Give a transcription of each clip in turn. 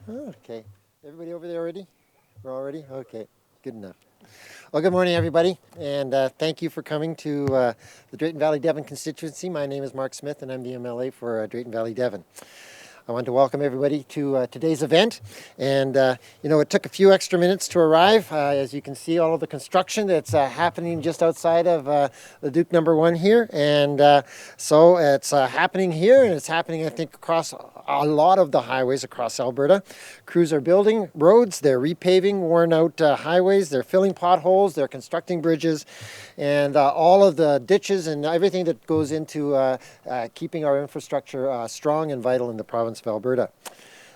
Okay. Everybody over there ready? We're all ready? Okay. Good enough. Well, good morning, everybody, and thank you for coming to the Drayton Valley Devon constituency. My name is Mark Smith, and I'm the MLA for Drayton Valley Devon. I want to welcome everybody to today's event. And, it took a few extra minutes to arrive. As you can see, all of the construction that's happening just outside of the Duke number 1 here. And so it's happening here, and it's happening, I think, across a lot of the highways across Alberta. Crews are building roads, they're repaving worn out highways, they're filling potholes, they're constructing bridges, and all of the ditches and everything that goes into keeping our infrastructure strong and vital in the province of Alberta.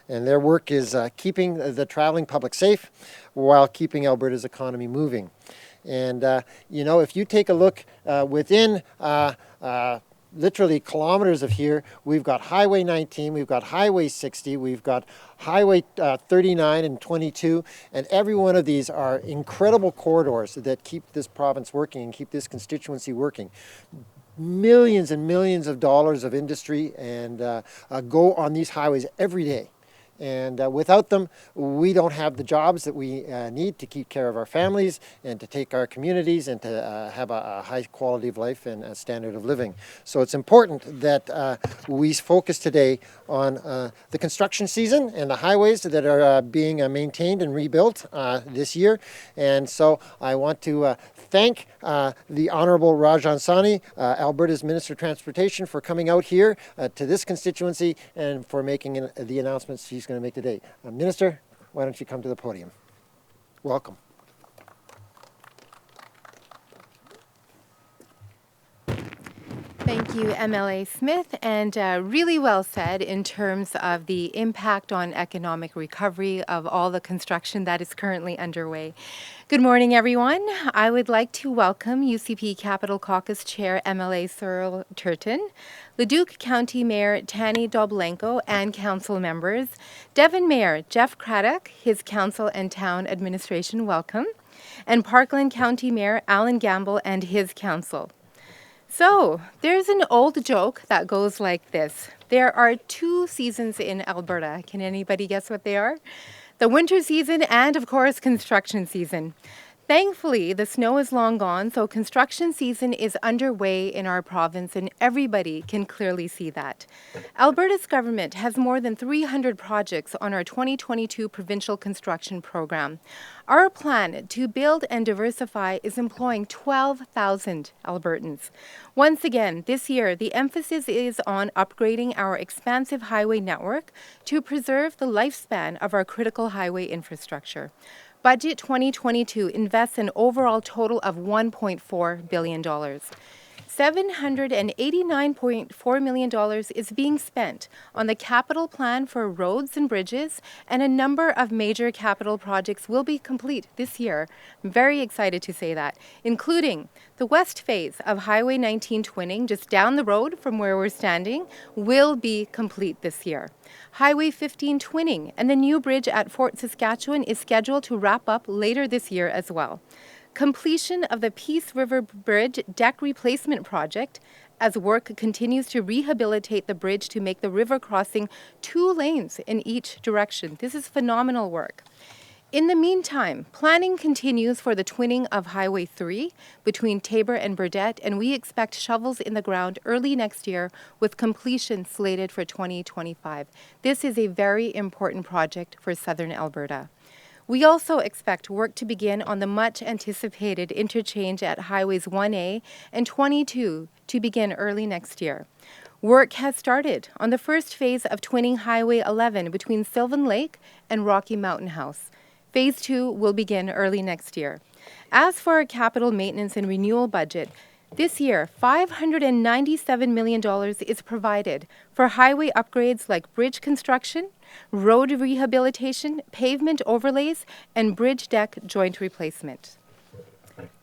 And their work is keeping the traveling public safe while keeping Alberta's economy moving. And, if you take a look within literally kilometers of here, we've got Highway 19, we've got Highway 60, we've got Highway 39 and 22, and every one of these are incredible corridors that keep this province working and keep this constituency working. Millions and millions of dollars of industry and go on these highways every day. And without them, we don't have the jobs that we need to keep care of our families and to take our communities and to have a high quality of life and a standard of living. So it's important that we focus today on the construction season and the highways that are being maintained and rebuilt this year. And so I want to thank the Honourable Rajan Sani, Alberta's Minister of Transportation, for coming out here to this constituency and for making the announcements she's going to make today. Minister, why don't you come to the podium? Welcome. Thank you, MLA Smith, and really well said in terms of the impact on economic recovery of all the construction that is currently underway. Good morning, everyone. I would like to welcome UCP Capital Caucus Chair MLA Cyril Turton, Leduc County Mayor Tani Doblenko and council members, Devon Mayor Jeff Craddock, his council and town administration, welcome, and Parkland County Mayor Alan Gamble and his council. So, there's an old joke that goes like this. There are 2 seasons in Alberta. Can anybody guess what they are? The winter season and, of course, construction season. Thankfully, the snow is long gone, so construction season is underway in our province, and everybody can clearly see that. Alberta's government has more than 300 projects on our 2022 provincial construction program. Our plan to build and diversify is employing 12,000 Albertans. Once again, this year, the emphasis is on upgrading our expansive highway network to preserve the lifespan of our critical highway infrastructure. Budget 2022 invests an overall total of $1.4 billion. $789.4 million is being spent on the capital plan for roads and bridges, and a number of major capital projects will be complete this year. I'm very excited to say that, including the west phase of Highway 19 twinning just down the road from where we're standing will be complete this year. Highway 15 twinning and the new bridge at Fort Saskatchewan is scheduled to wrap up later this year as well. Completion of the Peace River Bridge deck replacement project as work continues to rehabilitate the bridge to make the river crossing 2 lanes in each direction. This is phenomenal work. In the meantime, planning continues for the twinning of Highway 3 between Tabor and Burdett, and we expect shovels in the ground early next year with completion slated for 2025. This is a very important project for southern Alberta. We also expect work to begin on the much-anticipated interchange at Highways 1A and 22 to begin early next year. Work has started on the first phase of twinning Highway 11 between Sylvan Lake and Rocky Mountain House. Phase 2 will begin early next year. As for our capital maintenance and renewal budget, this year, $597 million is provided for highway upgrades like bridge construction, road rehabilitation, pavement overlays, and bridge deck joint replacement.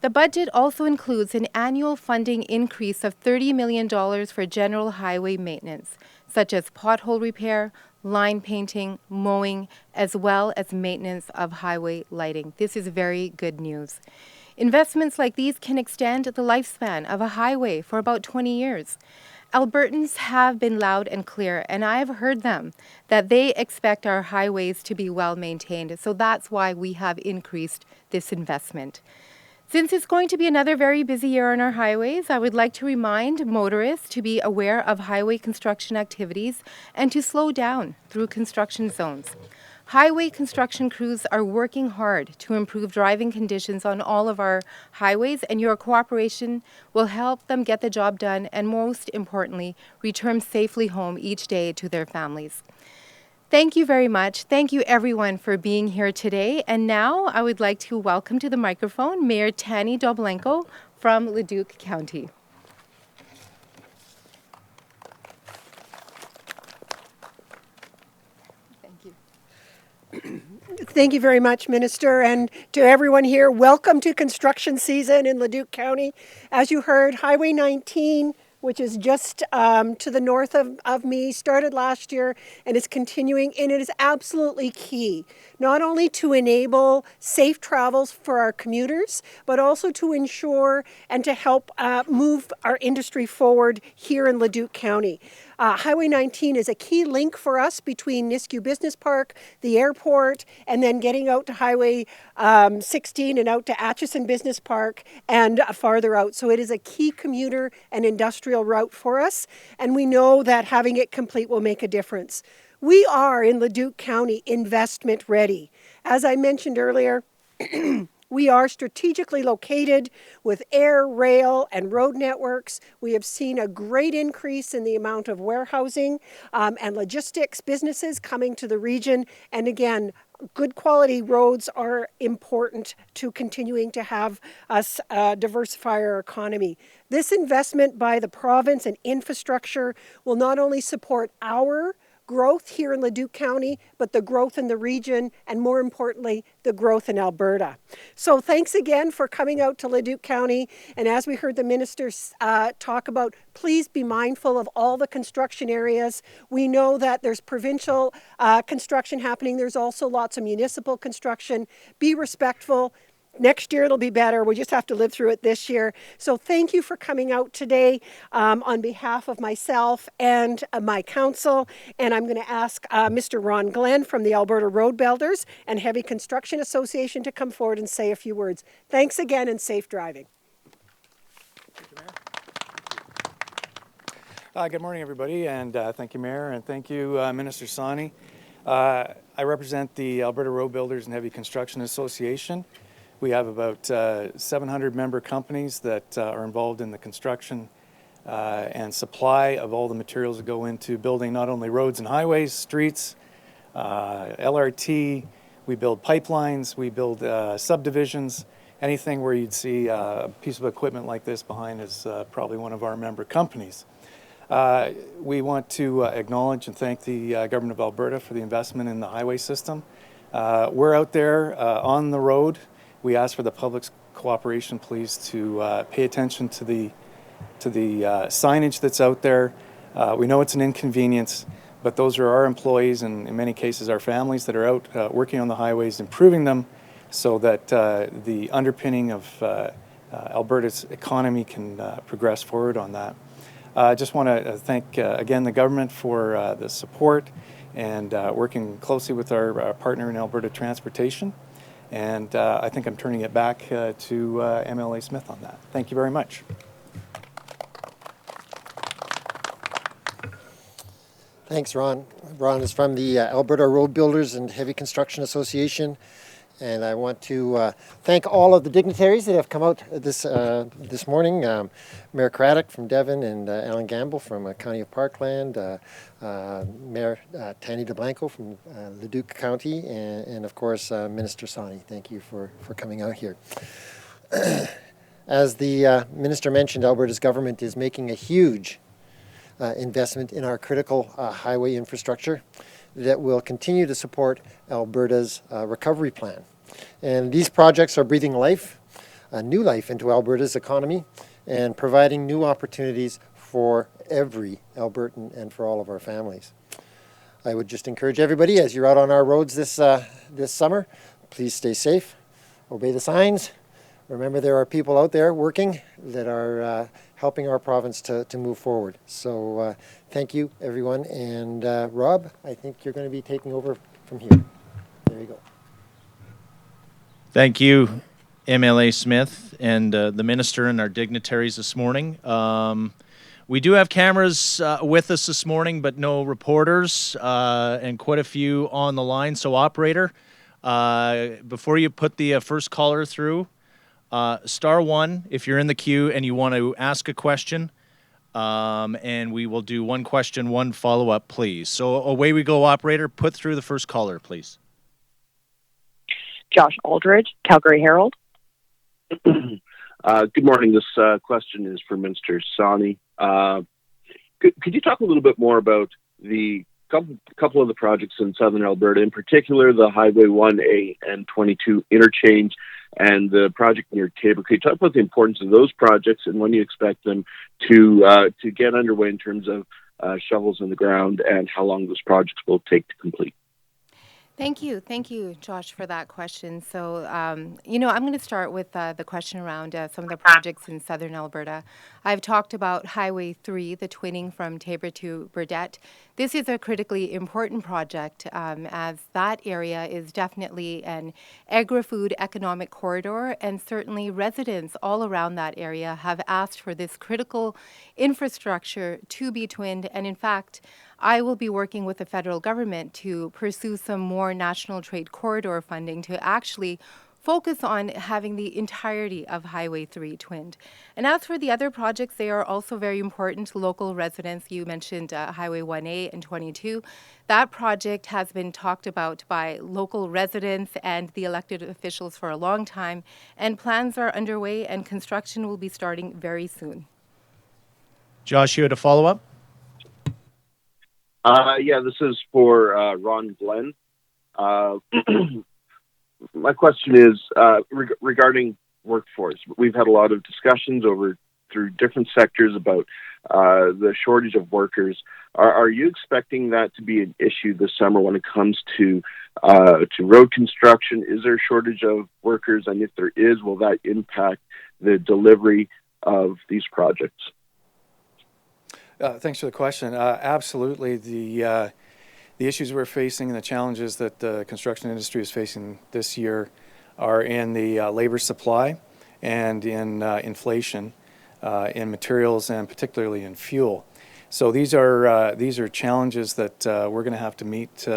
The budget also includes an annual funding increase of $30 million for general highway maintenance, such as pothole repair, line painting, mowing, as well as maintenance of highway lighting. This is very good news. Investments like these can extend the lifespan of a highway for about 20 years. Albertans have been loud and clear, and I've heard them that they expect our highways to be well maintained. So that's why we have increased this investment. Since it's going to be another very busy year on our highways, I would like to remind motorists to be aware of highway construction activities and to slow down through construction zones. Highway construction crews are working hard to improve driving conditions on all of our highways, and your cooperation will help them get the job done and, most importantly, return safely home each day to their families. Thank you very much. Thank you, everyone, for being here today. And now I would like to welcome to the microphone Mayor Tani Doblenko from Leduc County. Thank you. Thank you very much, Minister, and to everyone here, welcome to construction season in Leduc County. As you heard, Highway 19, which is just to the north of me, started last year and is continuing, and it is absolutely key, not only to enable safe travels for our commuters, but also to ensure and to help move our industry forward here in Leduc County. Highway 19 is a key link for us between Nisku Business Park, the airport, and then getting out to Highway 16 and out to Atchison Business Park and farther out. So it is a key commuter and industrial route for us, and we know that having it complete will make a difference. We are in Leduc County investment ready. As I mentioned earlier, we are strategically located with air, rail, and road networks. We have seen a great increase in the amount of warehousing and logistics businesses coming to the region. And again, good quality roads are important to continuing to have us diversify our economy. This investment by the province and infrastructure will not only support our growth here in Leduc County, but the growth in the region, and more importantly, the growth in Alberta. So thanks again for coming out to Leduc County. And as we heard the ministers talk about, please be mindful of all the construction areas. We know that there's provincial construction happening. There's also lots of municipal construction. Be respectful. Next year it'll be better. We just have to live through it this year. So thank you for coming out today on behalf of myself and my council. And I'm going to ask Mr. Ron Glenn from the Alberta Road Builders and Heavy Construction Association to come forward and say a few words. Thanks again and safe driving. Good morning, everybody, and thank you, Mayor, and thank you, Minister Sani. I represent the Alberta Road Builders and Heavy Construction Association. We have about 700 member companies that are involved in the construction and supply of all the materials that go into building not only roads and highways, streets, LRT, we build pipelines, we build subdivisions. Anything where you'd see a piece of equipment like this behind is probably one of our member companies. We want to acknowledge and thank the Government of Alberta for the investment in the highway system. We're out there on the road. We ask for the public's cooperation, please, to pay attention to the signage that's out there. We know it's an inconvenience, but those are our employees and in many cases our families that are out working on the highways, improving them so that the underpinning of Alberta's economy can progress forward on that. I just want to thank again the government for the support and working closely with our partner in Alberta Transportation. And I think I'm turning it back to MLA Smith on that. Thank you very much. Thanks, Ron. Ron is from the Alberta Road Builders and Heavy Construction Association. And I want to thank all of the dignitaries that have come out this morning. Mayor Craddock from Devon and Alan Gamble from County of Parkland, Mayor Tani Doblenko from Leduc County, and of course Minister Sani. Thank you for coming out here. As the Minister mentioned, Alberta's government is making a huge investment in our critical highway infrastructure that will continue to support Alberta's recovery plan. And these projects are breathing life, new life into Alberta's economy and providing new opportunities for every Albertan and for all of our families. I would just encourage everybody, as you're out on our roads this summer, please stay safe, obey the signs, remember there are people out there working that are helping our province to move forward. So thank you, everyone. And Rob, I think you're going to be taking over from here. There you go. Thank you, MLA Smith, and the minister and our dignitaries this morning. We do have cameras with us this morning, but no reporters, and quite a few on the line. So, operator, before you put the first caller through, *1 if you're in the queue and you want to ask a question, and we will do one question, one follow-up, please. So away we go, operator. Put through the first caller, please. Josh Aldridge, Calgary Herald. Good morning. This question is for Minister Sani. Could you talk a little bit more about the couple of the projects in southern Alberta, in particular the Highway 1A and 22 interchange and the project near Tabor? Could you talk about the importance of those projects and when you expect them to get underway in terms of shovels in the ground and how long those projects will take to complete? Thank you, Josh, for that question. So, I'm going to start with the question around some of the projects in southern Alberta. I've talked about Highway 3, the twinning from Tabor to Burdett. This is a critically important project as that area is definitely an agri-food economic corridor, and certainly residents all around that area have asked for this critical infrastructure to be twinned. And in fact, I will be working with the federal government to pursue some more national trade corridor funding to actually focus on having the entirety of Highway 3 twinned. And as for the other projects, they are also very important to local residents. You mentioned Highway 1A and 22. That project has been talked about by local residents and the elected officials for a long time, and plans are underway and construction will be starting very soon. Josh, you had a follow-up? Yeah, this is for Ron Glenn. My question is regarding workforce. We've had a lot of discussions through different sectors about the shortage of workers. Are you expecting that to be an issue this summer when it comes to road construction? Is there a shortage of workers? And if there is, will that impact the delivery of these projects? Thanks for the question. Absolutely. The issues we're facing and the challenges that the construction industry is facing this year are in the labor supply and in inflation, in materials, and particularly in fuel. So these are challenges that we're going to have to meet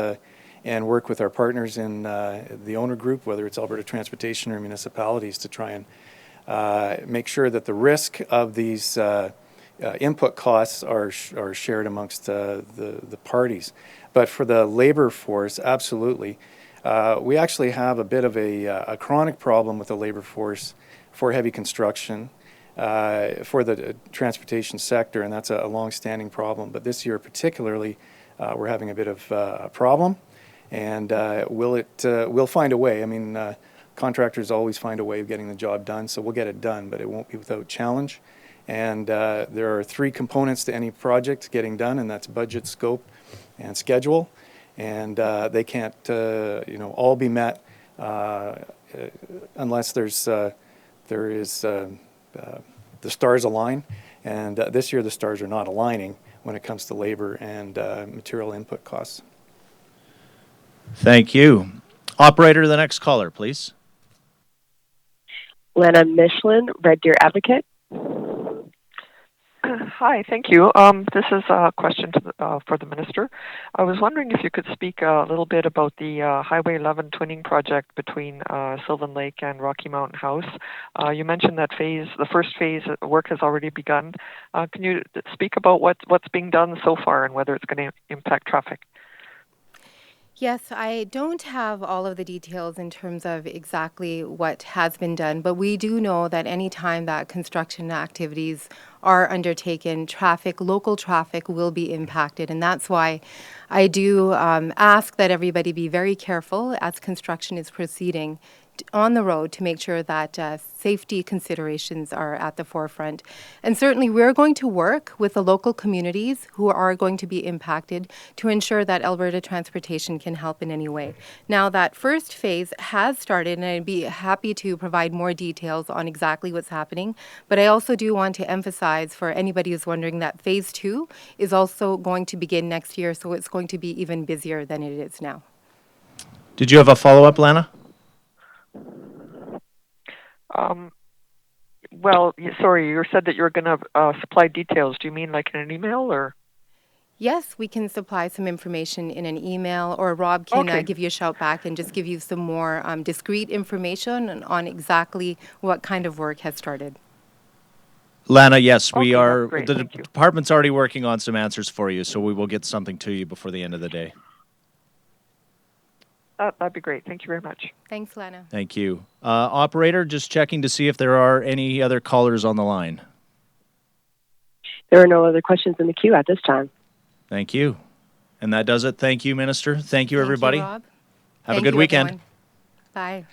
and work with our partners in the owner group, whether it's Alberta Transportation or municipalities, to try and make sure that the risk of these input costs are shared amongst the parties. But for the labor force, absolutely. We actually have a bit of a chronic problem with the labor force for heavy construction, for the transportation sector, and that's a long-standing problem. But this year particularly, we're having a bit of a problem, and we'll find a way. I mean, contractors always find a way of getting the job done, so we'll get it done, but it won't be without challenge. And there are three components to any project getting done, and that's budget, scope, and schedule. And they can't, all be met unless there is the stars align. And this year the stars are not aligning when it comes to labor and material input costs. Thank you. Operator, the next caller, please. Lena Michelin, Red Deer Advocate. Hi, thank you. This is a question for the minister. I was wondering if you could speak a little bit about the Highway 11 twinning project between Sylvan Lake and Rocky Mountain House. You mentioned that the first phase work has already begun. Can you speak about what's being done so far and whether it's going to impact traffic? Yes, I don't have all of the details in terms of exactly what has been done, but we do know that any time that construction activities are undertaken, local traffic will be impacted. And that's why I do ask that everybody be very careful as construction is proceeding on the road to make sure that safety considerations are at the forefront. And certainly we're going to work with the local communities who are going to be impacted to ensure that Alberta Transportation can help in any way. Now that first phase has started, and I'd be happy to provide more details on exactly what's happening, but I also do want to emphasize for anybody who's wondering that phase 2 is also going to begin next year, so it's going to be even busier than it is now. Did you have a follow-up, Lana? Well, sorry, you said that you're going to supply details. Do you mean like in an email or? Yes, we can supply some information in an email, or Rob can Okay. give you a shout back and just give you some more discrete information on exactly what kind of work has started. Lana, yes, we Okay, that's are. great. The Thank you. department's already working on some answers for you, so we will get something to you before the end of the day. That'd be great. Thank you very much. Thanks, Lana. Thank you. Operator, just checking to see if there are any other callers on the line. There are no other questions in the queue at this time. Thank you. And that does it. Thank you, Minister. Thank you, everybody. Thank you, Rob. Have Thank a good you, weekend. everyone. Bye.